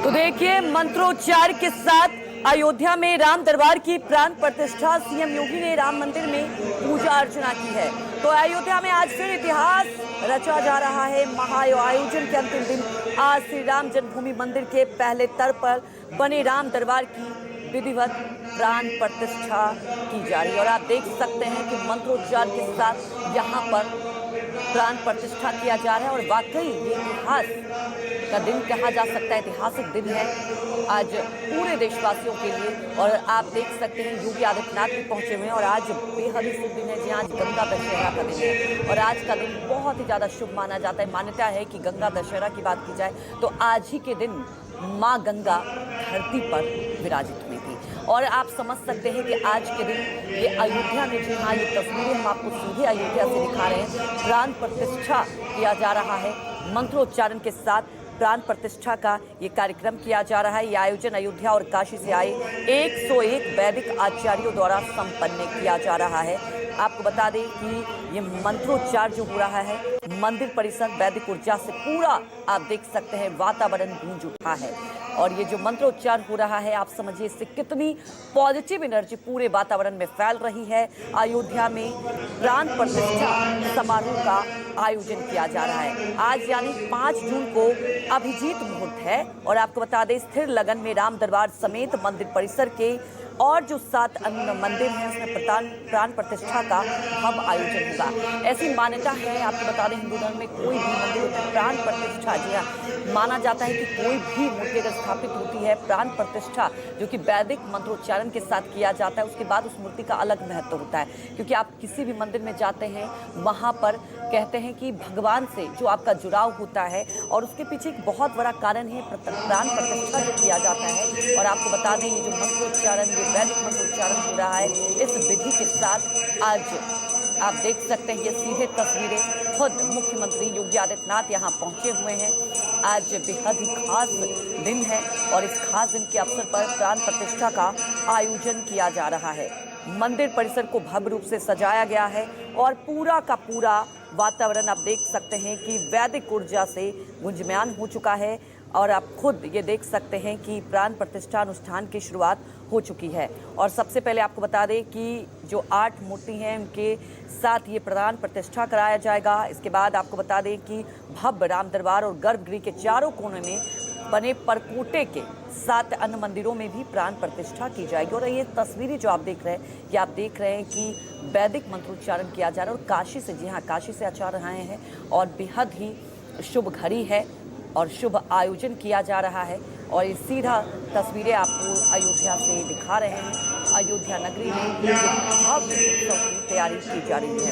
तो देखिए, मंत्रोच्चार के साथ अयोध्या में राम दरबार की प्राण प्रतिष्ठा सीएम योगी ने राम मंदिर में पूजा अर्चना की है। तो अयोध्या में आज फिर इतिहास रचा जा रहा है। महाआयोजन के अंतिम दिन आज श्री राम जन्मभूमि मंदिर के पहले तल पर बने राम दरबार की विधिवत प्राण प्रतिष्ठा की जा रही है। और आप देख सकते हैं कि मंत्रोच्चार के साथ यहाँ पर प्राण प्रतिष्ठा किया जा रहा है। और वाकई ये इतिहास का दिन कहा जा सकता है, ऐतिहासिक दिन है आज पूरे देशवासियों के लिए। और आप देख सकते हैं योगी आदित्यनाथ भी पहुंचे हुए हैं। और आज बेहद ही शुभ दिन है जी, आज गंगा दशहरा का दिन है। और आज का दिन बहुत ही ज़्यादा शुभ माना जाता है। मान्यता है कि गंगा दशहरा की बात की जाए तो आज ही के दिन माँ गंगा धरती पर विराजित हुई थी। और आप समझ सकते हैं कि आज के दिन ये अयोध्या में, जी हाँ, ये तस्वीरें हम आपको सीधे अयोध्या से दिखा रहे हैं। प्राण प्रतिष्ठा किया जा रहा है, मंत्रोच्चारण के साथ प्राण प्रतिष्ठा का ये कार्यक्रम किया जा रहा है। ये आयोजन अयोध्या और काशी से आए 101 वैदिक आचार्यों द्वारा संपन्न किया जा रहा है। आपको बता दें कि ये मंत्रोच्चार जो हो रहा है, मंदिर परिसर वैदिक ऊर्जा से पूरा आप देख सकते हैं वातावरण गूंज उठा है। और ये जो मंत्रोच्चार हो रहा है, आप समझिए इससे कितनी पॉजिटिव एनर्जी पूरे वातावरण में फैल रही है। अयोध्या में प्राण प्रतिष्ठा समारोह का आयोजन किया जा रहा है। आज यानी 5 जून को अभिजीत मुहूर्त है। और आपको बता दें, स्थिर लगन में राम दरबार समेत मंदिर परिसर के और जो 7 अन्य मंदिर हैं उसमें प्राण प्रतिष्ठा का भव्य आयोजन होगा। ऐसी मान्यता है, आपको बता दें, हिंदू धर्म में कोई भी मंदिर में प्राण प्रतिष्ठा, जी हाँ, माना जाता है कि कोई भी मूर्ति अगर स्थापित होती है, प्राण प्रतिष्ठा जो कि वैदिक मंत्रोच्चारण के साथ किया जाता है, उसके बाद उस मूर्ति का अलग महत्व होता है। क्योंकि आप किसी भी मंदिर में जाते हैं, वहाँ पर कहते हैं कि भगवान से जो आपका जुड़ाव होता है, और उसके पीछे एक बहुत बड़ा कारण है प्राण प्रतिष्ठा जो किया जाता है। और आपको बता दें, ये जो मंत्रोच्चारण, ये वैदिक मंत्रोच्चारण हो रहा है, इस विधि के साथ आज आप देख सकते हैं ये सीधे तस्वीरें, खुद मुख्यमंत्री योगी आदित्यनाथ यहाँ पहुंचे हुए हैं। आज बेहद ही खास दिन है और इस खास दिन के अवसर पर प्राण प्रतिष्ठा का आयोजन किया जा रहा है। मंदिर परिसर को भव्य रूप से सजाया गया है और पूरा का पूरा वातावरण आप देख सकते हैं कि वैदिक ऊर्जा से गुंजयमान हो चुका है। और आप खुद ये देख सकते हैं कि प्राण प्रतिष्ठा अनुष्ठान की शुरुआत हो चुकी है। और सबसे पहले आपको बता दें कि जो 8 मूर्ति हैं उनके साथ ये प्राण प्रतिष्ठा कराया जाएगा। इसके बाद आपको बता दें कि भव्य राम दरबार और गर्भगृह के चारों कोनों में बने परकोटे के 7 अन्य मंदिरों में भी प्राण प्रतिष्ठा की जाएगी। और ये तस्वीरें जो आप देख रहे हैं, ये आप देख रहे हैं कि वैदिक मंत्रोच्चारण किया जा रहा है। और काशी से, जी हाँ, काशी से आचार्य आए हैं और बेहद ही शुभ घड़ी है और शुभ आयोजन किया जा रहा है। और ये सीधा तस्वीरें आपको अयोध्या से दिखा रहे हैं। अयोध्या नगरी में भव्य उत्सव की तैयारी की जा रही है।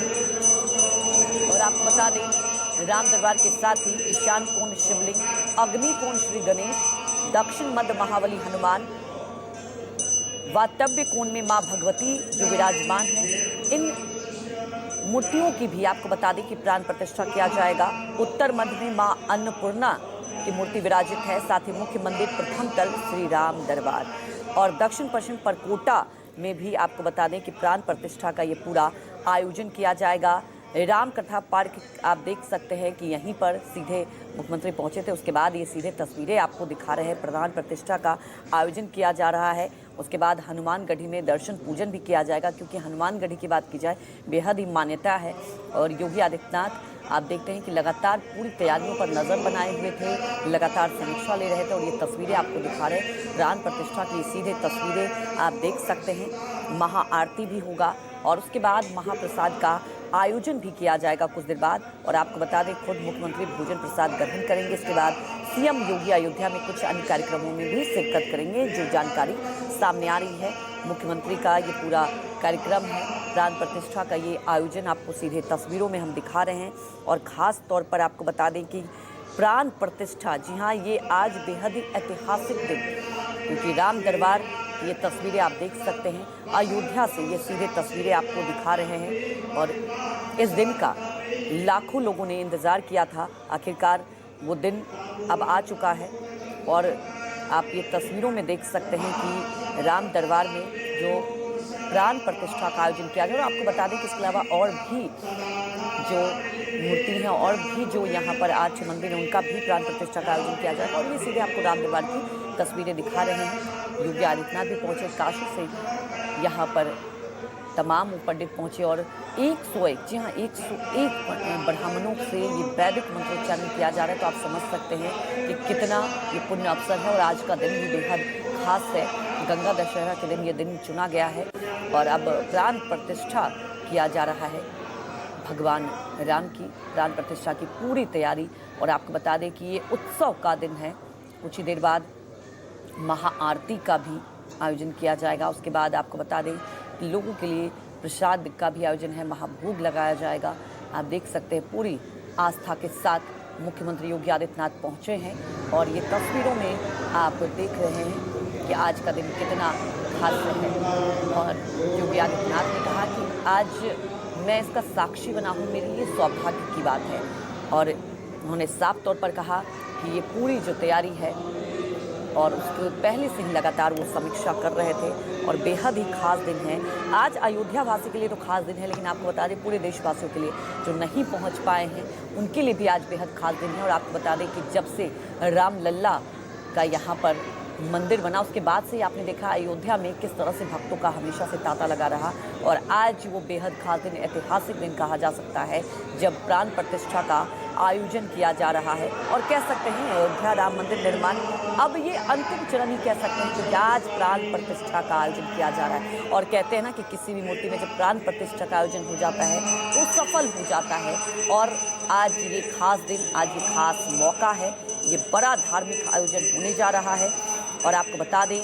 और आपको बता दें, राम दरबार के साथ ही ईशान कोण शिवलिंग, अग्नि कोण श्री गणेश, दक्षिण मध्य महाबली हनुमान, वातव्य कोण में माँ भगवती जो विराजमान है, इन मूर्तियों की भी आपको बता दें कि प्राण प्रतिष्ठा किया जाएगा। उत्तर मध्य में माँ अन्नपूर्णा की मूर्ति विराजित है। साथ ही मुख्य मंदिर प्रथम तल श्री राम दरबार और दक्षिण पश्चिम परकोटा में भी आपको बता दें कि प्राण प्रतिष्ठा का ये पूरा आयोजन किया जाएगा। राम कथा पार्क आप देख सकते हैं कि यहीं पर सीधे मुख्यमंत्री पहुंचे थे। उसके बाद ये सीधे तस्वीरें आपको दिखा रहे हैं। प्राण प्रतिष्ठा का आयोजन किया जा रहा है। उसके बाद हनुमानगढ़ी में दर्शन पूजन भी किया जाएगा, क्योंकि हनुमानगढ़ी की बात की जाए बेहद ही मान्यता है। और योगी आदित्यनाथ आप देखते हैं कि लगातार पूरी तैयारियों पर नज़र बनाए हुए थे, लगातार समीक्षा ले रहे थे। और ये तस्वीरें आपको दिखा रहे हैं प्राण प्रतिष्ठा की, सीधे तस्वीरें आप देख सकते हैं। महाआरती भी होगा और उसके बाद महाप्रसाद का आयोजन भी किया जाएगा कुछ देर बाद। और आपको बता दें, खुद मुख्यमंत्री भोजन प्रसाद ग्रहण करेंगे। इसके बाद सीएम योगी अयोध्या में कुछ अन्य कार्यक्रमों में भी शिरकत करेंगे, जो जानकारी सामने आ रही है। मुख्यमंत्री का ये पूरा कार्यक्रम है, प्राण प्रतिष्ठा का ये आयोजन आपको सीधे तस्वीरों में हम दिखा रहे हैं। और ख़ास तौर पर आपको बता दें कि प्राण प्रतिष्ठा, जी हाँ, ये आज बेहद ही ऐतिहासिक दिन, क्योंकि राम दरबार, ये तस्वीरें आप देख सकते हैं अयोध्या से, ये सीधे तस्वीरें आपको दिखा रहे हैं। और इस दिन का लाखों लोगों ने इंतज़ार किया था। आखिरकार वो दिन अब आ चुका है। और आप ये तस्वीरों में देख सकते हैं कि राम दरबार में जो प्राण प्रतिष्ठा का आयोजन किया गया। और आपको बता दें कि इसके अलावा और भी जो मूर्ति हैं और भी जो यहाँ पर आज मंदिर है उनका भी प्राण प्रतिष्ठा का आयोजन किया जाएगा। और ये सीधे आपको राम दरबार की तस्वीरें दिखा रहे हैं। योगी आदित्यनाथ भी पहुंचे काशी से, यहाँ पर तमाम पंडित पहुंचे और 101 जी हाँ 101 ब्राह्मणों से ये वैदिक मंत्रोच्चारण किया जा रहा है। तो आप समझ सकते हैं कि कितना ये पुण्य अवसर है और आज का दिन भी बेहद खास है। गंगा दशहरा के दिन ये दिन चुना गया है और अब प्राण प्रतिष्ठा किया जा रहा है भगवान राम की। प्राण प्रतिष्ठा की पूरी तैयारी। और आपको बता दें कि ये उत्सव का दिन है। कुछ ही देर बाद महाआरती का भी आयोजन किया जाएगा। उसके बाद आपको बता दें कि लोगों के लिए प्रसाद का भी आयोजन है, महाभोग लगाया जाएगा। आप देख सकते हैं पूरी आस्था के साथ मुख्यमंत्री योगी आदित्यनाथ पहुंचे हैं और ये तस्वीरों में आप देख रहे हैं कि आज का दिन कितना खास है। और योगी आदित्यनाथ ने कहा कि आज मैं इसका साक्षी बना हूँ, मेरे लिए सौभाग्य की बात है। और उन्होंने साफ तौर पर कहा कि ये पूरी जो तैयारी है और उसके पहले से ही लगातार वो समीक्षा कर रहे थे और बेहद ही खास दिन है आज। अयोध्या वासी के लिए तो खास दिन है, लेकिन आपको बता दें पूरे देशवासियों के लिए जो नहीं पहुंच पाए हैं उनके लिए भी आज बेहद खास दिन है। और आपको बता दें कि जब से रामलल्ला का यहाँ पर मंदिर बना उसके बाद से आपने देखा अयोध्या में किस तरह से भक्तों का हमेशा से तांता लगा रहा और आज वो बेहद खास दिन, ऐतिहासिक दिन कहा जा सकता है जब प्राण प्रतिष्ठा का आयोजन किया जा रहा है। और कह सकते हैं अयोध्या राम मंदिर निर्माण अब ये अंतिम चरण ही कह सकते हैं क्योंकि आज प्राण प्रतिष्ठा का आयोजन किया जा रहा है। और कहते हैं ना कि किसी भी मूर्ति में जब प्राण प्रतिष्ठा का आयोजन हो जाता है तो सफल हो जाता है। और आज ये खास दिन, आज ये खास मौका है, ये बड़ा धार्मिक आयोजन होने जा रहा है। और आपको बता दें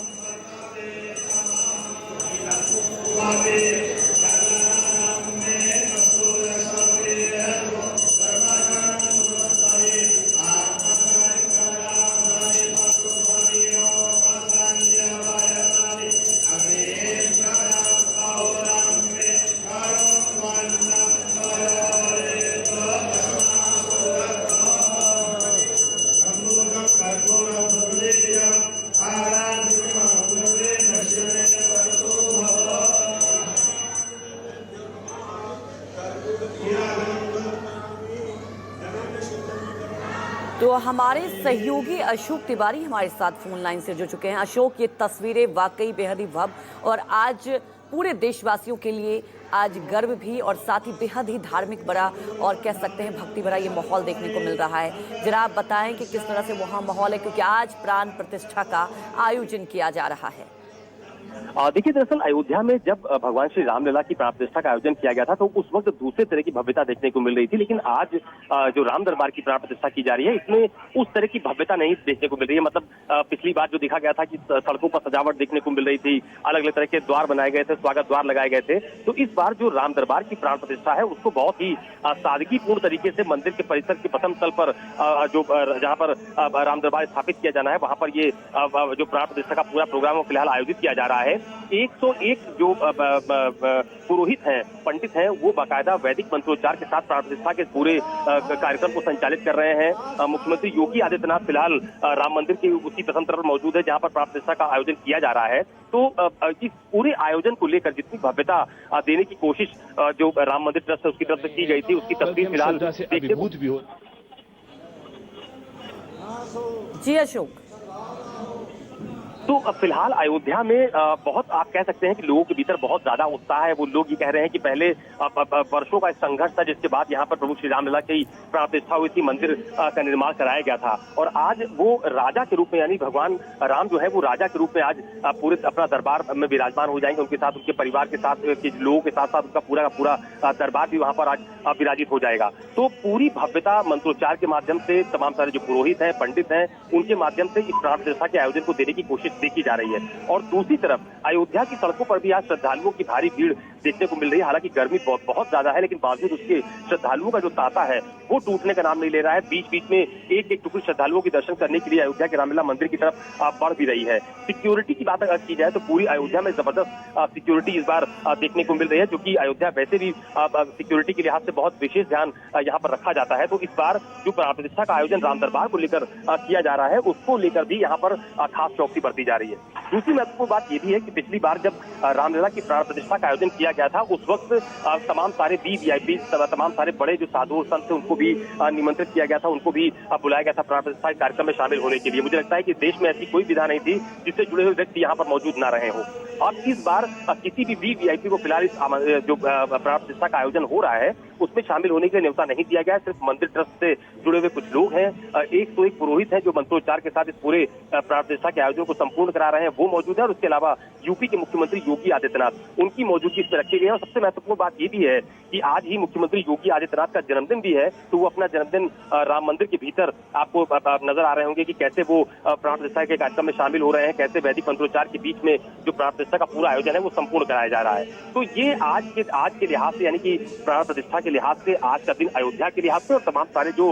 तो हमारे सहयोगी अशोक तिवारी हमारे साथ फोन लाइन से जुड़ चुके हैं। अशोक, ये तस्वीरें वाकई बेहद ही भव्य और आज पूरे देशवासियों के लिए आज गर्व भी और साथ ही बेहद ही धार्मिक बड़ा और कह सकते हैं भक्ति भरा ये माहौल देखने को मिल रहा है। जरा आप बताएं कि किस तरह से वहाँ माहौल है क्योंकि आज प्राण प्रतिष्ठा का आयोजन किया जा रहा है। देखिए, दरअसल अयोध्या में जब भगवान श्री रामलला की प्राण प्रतिष्ठा का आयोजन किया गया था तो उस वक्त दूसरे तरह की भव्यता देखने को मिल रही थी, लेकिन आज जो राम दरबार की प्राण प्रतिष्ठा की जा रही है इसमें उस तरह की भव्यता नहीं देखने को मिल रही है। मतलब पिछली बार जो देखा गया था कि सड़कों पर सजावट देखने को मिल रही थी, अलग अलग तरह के द्वार बनाए गए थे, स्वागत द्वार लगाए गए थे। तो इस बार जो राम दरबार की प्राण प्रतिष्ठा है उसको बहुत ही सादगीपूर्ण तरीके से मंदिर के परिसर के प्रथम स्थल पर जो जहाँ पर राम दरबार स्थापित किया जाना है वहां पर ये जो प्राण प्रतिष्ठा का पूरा प्रोग्राम फिलहाल आयोजित किया जा रहा है। 101 जो पुरोहित हैं, पंडित हैं, वो बाकायदा वैदिक मंत्रोच्चार के साथ प्राण प्रतिष्ठा के पूरे कार्यक्रम को संचालित कर रहे हैं। मुख्यमंत्री योगी आदित्यनाथ फिलहाल राम मंदिर के उसी प्रथम स्थल पर मौजूद है जहां पर प्राण प्रतिष्ठा का आयोजन किया जा रहा है। तो इस पूरे आयोजन को लेकर जितनी भव्यता देने की कोशिश जो राम मंदिर ट्रस्ट है उसकी तरफ से की गई थी उसकी तस्वीर फिलहाल जी अशोक। तो फिलहाल अयोध्या में बहुत आप कह सकते हैं कि लोगों के भीतर बहुत ज्यादा उत्साह है। वो लोग ये कह रहे हैं कि पहले वर्षों का संघर्ष था जिसके बाद यहाँ पर प्रभु श्री रामलला की प्राण प्रतिष्ठा हुई थी, मंदिर का निर्माण कराया गया था और आज वो राजा के रूप में यानी भगवान राम जो है वो राजा के रूप में आज पूरे अपना दरबार में विराजमान हो जाएंगे। उनके साथ उनके परिवार के साथ के लोगों के साथ साथ उनका पूरा का पूरा दरबार भी वहां पर आज विराजित हो जाएगा। तो पूरी भव्यता मंत्रोच्चार के माध्यम से तमाम सारे जो पुरोहित हैं, पंडित हैं, उनके माध्यम से इस प्राण प्रतिष्ठा के आयोजन को देने की कोशिश देखी जा रही है। और दूसरी तरफ अयोध्या की सड़कों पर भी आज श्रद्धालुओं की भारी भीड़ देखने को मिल रही है। हालांकि गर्मी बहुत ज्यादा है लेकिन बावजूद उसके श्रद्धालुओं का जो तांता है वो टूटने का नाम नहीं ले रहा है। बीच बीच में एक एक टुकड़ी श्रद्धालुओं के दर्शन करने के लिए अयोध्या के रामलला मंदिर की तरफ बढ़ भी रही है। सिक्योरिटी की बात अगर की जाए तो पूरी अयोध्या में जबरदस्त सिक्योरिटी इस बार देखने को मिल रही है, क्योंकि अयोध्या वैसे भी सिक्योरिटी के लिहाज से बहुत विशेष ध्यान यहाँ पर रखा जाता है। तो इस बार जो प्राण प्रतिष्ठा का आयोजन राम दरबार को लेकर किया जा रहा है उसको लेकर भी यहाँ पर खास चौकसी बरती जा रही है। दूसरी महत्वपूर्ण बात ये भी है कि पिछली बार जब रामलला की प्राण प्रतिष्ठा का आयोजन किया गया था, उस वक्त तमाम सारे वीवीआईपी, तमाम सारे बड़े जो साधु और संत थे उनको भी निमंत्रित किया गया था, उनको भी बुलाया गया था प्राण प्रतिष्ठा कार्यक्रम में शामिल होने के लिए। मुझे लगता है कि देश में ऐसी कोई विधा नहीं थी जिससे जुड़े हुए व्यक्ति यहाँ पर मौजूद ना रहे हो। अब इस बार किसी भी वीवीआईपी को फिलहाल इस जो प्राण प्रतिष्ठा का आयोजन हो रहा है उसमें शामिल होने के लिए न्योता नहीं दिया गया है। सिर्फ मंदिर ट्रस्ट से जुड़े हुए कुछ लोग हैं, 101 पुरोहित हैं जो मंत्रोच्चार के साथ इस पूरे प्राण प्रतिष्ठा के आयोजन को संपूर्ण करा रहे हैं, वो मौजूद है। और उसके अलावा यूपी के मुख्यमंत्री योगी आदित्यनाथ, उनकी मौजूदगी इसमें रखी गई है। और सबसे महत्वपूर्ण बात ये भी है कि आज ही मुख्यमंत्री योगी आदित्यनाथ का जन्मदिन भी है, तो वो अपना जन्मदिन राम मंदिर के भीतर आपको नजर आ रहे होंगे कि कैसे वो प्राण प्रतिष्ठा के कार्यक्रम में शामिल हो रहे हैं, कैसे वैदिक मंत्रोच्चार के बीच में जो प्राण प्रतिष्ठा का पूरा आयोजन है वो संपूर्ण कराया जा रहा है। तो ये आज के लिहाज से, यानी कि प्राण प्रतिष्ठा के लिहाज से, आज का दिन अयोध्या के लिहाज से और तमाम सारे जो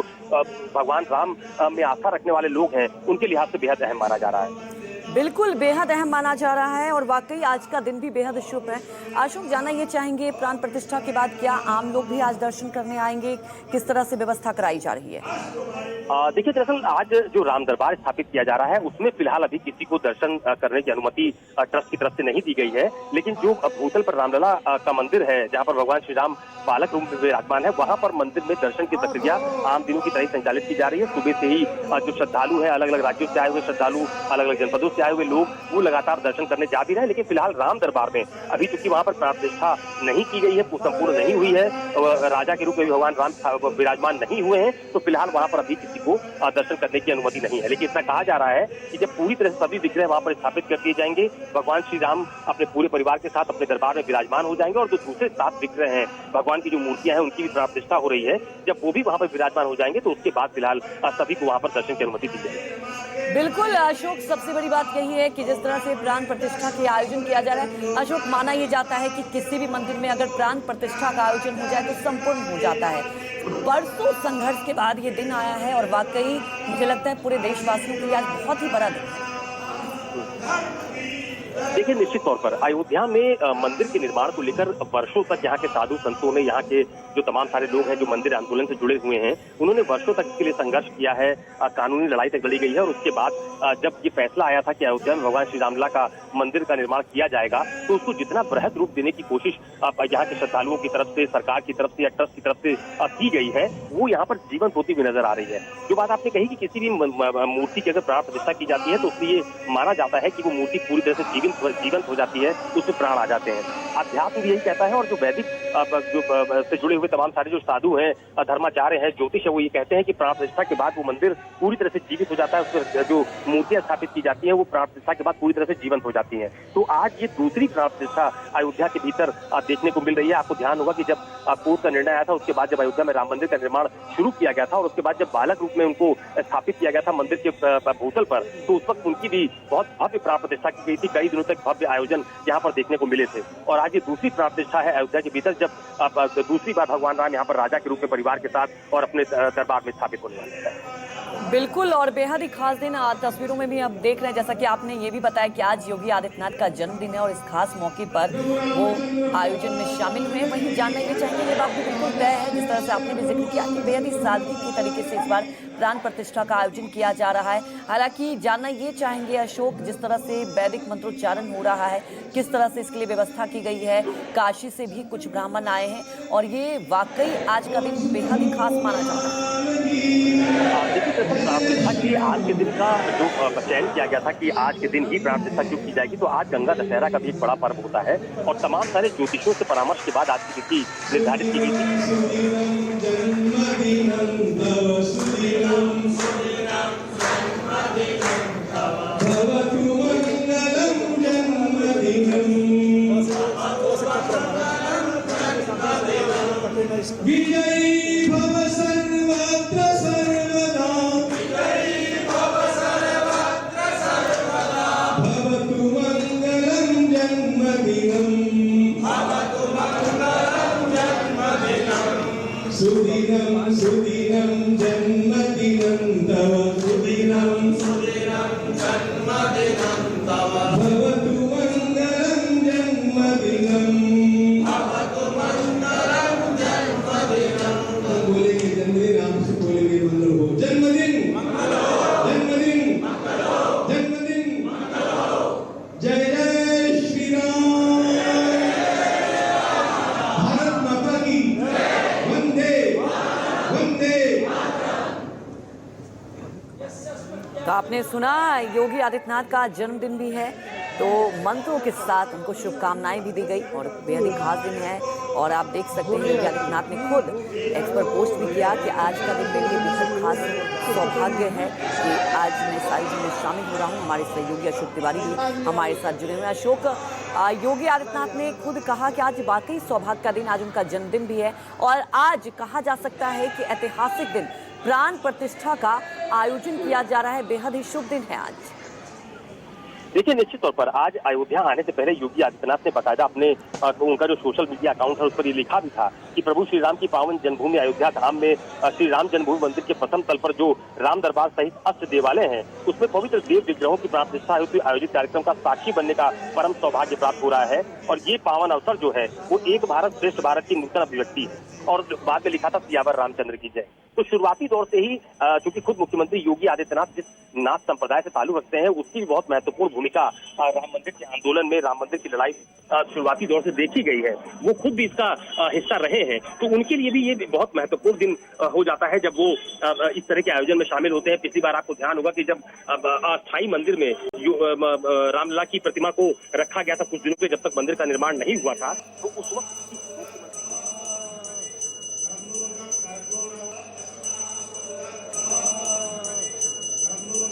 भगवान राम में आस्था रखने वाले लोग हैं उनके लिहाज से बेहद अहम माना जा रहा है। बिल्कुल बेहद अहम माना जा रहा है और वाकई आज का दिन भी बेहद शुभ है। अशोक, जानना ये चाहेंगे प्राण प्रतिष्ठा के बाद क्या आम लोग भी आज दर्शन करने आएंगे, किस तरह से व्यवस्था कराई जा रही है? देखिए, दरअसल आज जो राम दरबार स्थापित किया जा रहा है उसमें फिलहाल अभी किसी को दर्शन करने की अनुमति ट्रस्ट की तरफ से नहीं दी गई है, लेकिन जो भूतल पर रामलला का मंदिर है जहाँ पर भगवान श्री राम बालक रूप में विराजमान है, वहां पर मंदिर में दर्शन की प्रक्रिया आम दिनों की तरह संचालित की जा रही है। सुबह से ही जो श्रद्धालु है, अलग अलग राज्यों से आए हुए श्रद्धालु, अलग अलग जनपदों से आए हुए लोग, वो लगातार दर्शन करने जा भी रहे हैं। लेकिन फिलहाल राम दरबार में अभी चूंकि वहां पर प्राण प्रतिष्ठा नहीं की गई है, संपूर्ण नहीं हुई है, राजा के रूप में भी भगवान राम विराजमान नहीं हुए हैं, तो फिलहाल वहां पर अभी किसी को दर्शन करने की अनुमति नहीं है। लेकिन इतना कहा जा रहा है कि जब पूरी तरह से सभी विग्रह वहां पर स्थापित कर दिए जाएंगे, भगवान श्री राम अपने पूरे परिवार के साथ अपने दरबार में विराजमान हो जाएंगे और जो दूसरे 7 विग्रह हैं, भगवान की जो मूर्तियां हैं उनकी भी प्राण प्रतिष्ठा हो रही है, जब वो भी वहां पर विराजमान हो जाएंगे तो उसके बाद फिलहाल सभी को वहां पर दर्शन की अनुमति दी जाएगी। बिल्कुल अशोक, सबसे बड़ी बात यही है कि जिस तरह से प्राण प्रतिष्ठा के आयोजन किया जा रहा है, अशोक, माना यह जाता है कि किसी भी मंदिर में अगर प्राण प्रतिष्ठा का आयोजन हो जाए तो संपूर्ण हो जाता है। बरसों संघर्ष के बाद ये दिन आया है और वाकई मुझे लगता है पूरे देशवासियों के लिए आज बहुत ही बड़ा दिन है। देखिए, निश्चित तौर पर अयोध्या में मंदिर के निर्माण को लेकर वर्षों तक यहाँ के साधु संतों ने, यहाँ के जो तमाम सारे लोग हैं जो मंदिर आंदोलन से जुड़े हुए हैं, उन्होंने वर्षों तक इसके लिए संघर्ष किया है, कानूनी लड़ाई तक लड़ी गई है। और उसके बाद जब ये फैसला आया था कि अयोध्या में भगवान श्री रामलला का मंदिर का निर्माण किया जाएगा, तो उसको जितना बृहद रूप देने की कोशिश यहाँ के श्रद्धालुओं की तरफ से, सरकार की तरफ से या ट्रस्ट की तरफ से की गई है, वो यहाँ पर जीवंत होती हुई नजर आ रही है। जो बात आपने कही कि किसी भी मूर्ति की अगर प्राण प्रतिष्ठा की जाती है तो उससे ये माना जाता है कि वो मूर्ति पूरी तरह से जीवंत हो जाती है, उससे प्राण आ जाते हैं। अध्यात्म भी यही कहता है और जो वैदिक जो से जुड़े हुए तमाम सारे जो साधु हैं, धर्माचार्य हैं, ज्योतिष है, वो ये कहते हैं कि प्राण प्रतिष्ठा के बाद वो मंदिर पूरी तरह से जीवित हो जाता है, उसमें जो मूर्तियां स्थापित की जाती हैं वो प्राण प्रतिष्ठा के बाद पूरी तरह से जीवंत हो जाती हैं। तो आज ये दूसरी प्राण प्रतिष्ठा अयोध्या के भीतर देखने को मिल रही है। आपको ध्यान होगा कि जब कोर्ट का निर्णय आया था, उसके बाद जब अयोध्या में राम मंदिर का निर्माण शुरू किया गया था और उसके बाद जब बालक रूप में उनको स्थापित किया गया था मंदिर के भूतल पर, तो उस वक्त उनकी भी बहुत भव्य प्राण प्रतिष्ठा की गई थी। कई दिनों तक भव्य आयोजन यहाँ पर देखने को मिले थे और आज ये दूसरी प्राण प्रतिष्ठा है अयोध्या के भीतर, जब दूसरी बार भगवान राम यहाँ पर राजा के रूप में परिवार के साथ और अपने दरबार में स्थापित होने वाले हैं। बिल्कुल, और बेहद ही खास दिन तस्वीरों में भी अब देख रहे हैं, जैसा कि आपने ये भी बताया कि आज योगी आदित्यनाथ का जन्मदिन है और इस खास मौके पर वो आयोजन में शामिल हुए। वहीं जानना ये चाहेंगे, ये बात भी बिल्कुल तय है जिस तरह से आपने भी जिक्र किया कि बेहद ही सादगी के तरीके से इस बार प्राण प्रतिष्ठा का आयोजन किया जा रहा है। हालांकि जानना ये चाहेंगे अशोक, जिस तरह से वैदिक मंत्रोच्चारण हो रहा है, किस तरह से इसके लिए व्यवस्था की गई है, काशी से भी कुछ ब्राह्मण आए हैं और ये वाकई आज का दिन बेहद ही खास माना जाता है। आज के दिन का जो चयन किया गया था कि आज के दिन ही प्राण प्रतिष्ठा क्यों की जाएगी, तो आज गंगा दशहरा का भी एक बड़ा पर्व होता है और तमाम सारे ज्योतिषियों से परामर्श के बाद आज की तिथि निर्धारित की गई विजयी भव सर्वत्र सर्वदा, भवतु मंगलम जन्मदिनम, सुदिनम सुदिनम जन्मदिनम तव, सुदिनम जन्मदिनम तव, भवतु मंगलम जन्मदिनम, भवतु मंगलम जन्मदिनम। आपने सुना, योगी आदित्यनाथ का जन्मदिन भी है, तो मंत्रों के साथ उनको शुभकामनाएं भी दी गई और बेहद ही खास दिन है। और आप देख सकते हैं योगी आदित्यनाथ ने खुद एक्स पर पोस्ट भी किया कि आज का दिन मेरे लिए बेहद खास सौभाग्य है कि आज मैं इस आयोजन में शामिल हो रहा हूँ। हमारे सहयोगी अशोक तिवारी भी हमारे साथ जुड़े हुए हैं। अशोक, योगी आदित्यनाथ ने खुद कहा कि आज वाकई सौभाग्य का दिन, आज उनका जन्मदिन भी है और आज कहा जा सकता है कि ऐतिहासिक दिन प्राण प्रतिष्ठा का आयोजन किया जा रहा है। बेहद ही शुभ दिन है आज। देखिए, निश्चित तौर पर आज अयोध्या आने से पहले योगी आदित्यनाथ ने बताया अपने उनका जो सोशल मीडिया अकाउंट है उस पर ये लिखा भी था कि प्रभु श्री राम की पावन जन्मभूमि अयोध्या धाम में श्री राम जन्मभूमि मंदिर के प्रथम तल पर जो राम दरबार सहित अष्ट देवालय हैं उसमें पवित्र देव विग्रहों की प्राण प्रतिष्ठा हेतु आयोजित कार्यक्रम का साक्षी बनने का परम सौभाग्य प्राप्त हो रहा है। और ये पावन अवसर जो है वो एक भारत श्रेष्ठ भारत की नूतन अभिव्यक्ति है। और बाद में लिखा था सियावर रामचंद्र की जय। तो शुरुआती दौर से ही चूंकि खुद मुख्यमंत्री योगी आदित्यनाथ जिस नाथ संप्रदाय से ताल्लुक रखते हैं उसकी भी बहुत महत्वपूर्ण भूमिका राम मंदिर के आंदोलन में, राम मंदिर की लड़ाई शुरुआती दौर से देखी गई है, वो खुद भी इसका हिस्सा रहे हैं। तो उनके लिए भी ये बहुत महत्वपूर्ण दिन हो जाता है जब वो इस तरह के आयोजन में शामिल होते हैं। पिछली बार आपको ध्यान होगा कि जब अस्थायी मंदिर में रामलला की प्रतिमा को रखा गया था कुछ दिनों के, जब तक मंदिर का निर्माण नहीं हुआ था, तो उस वक्त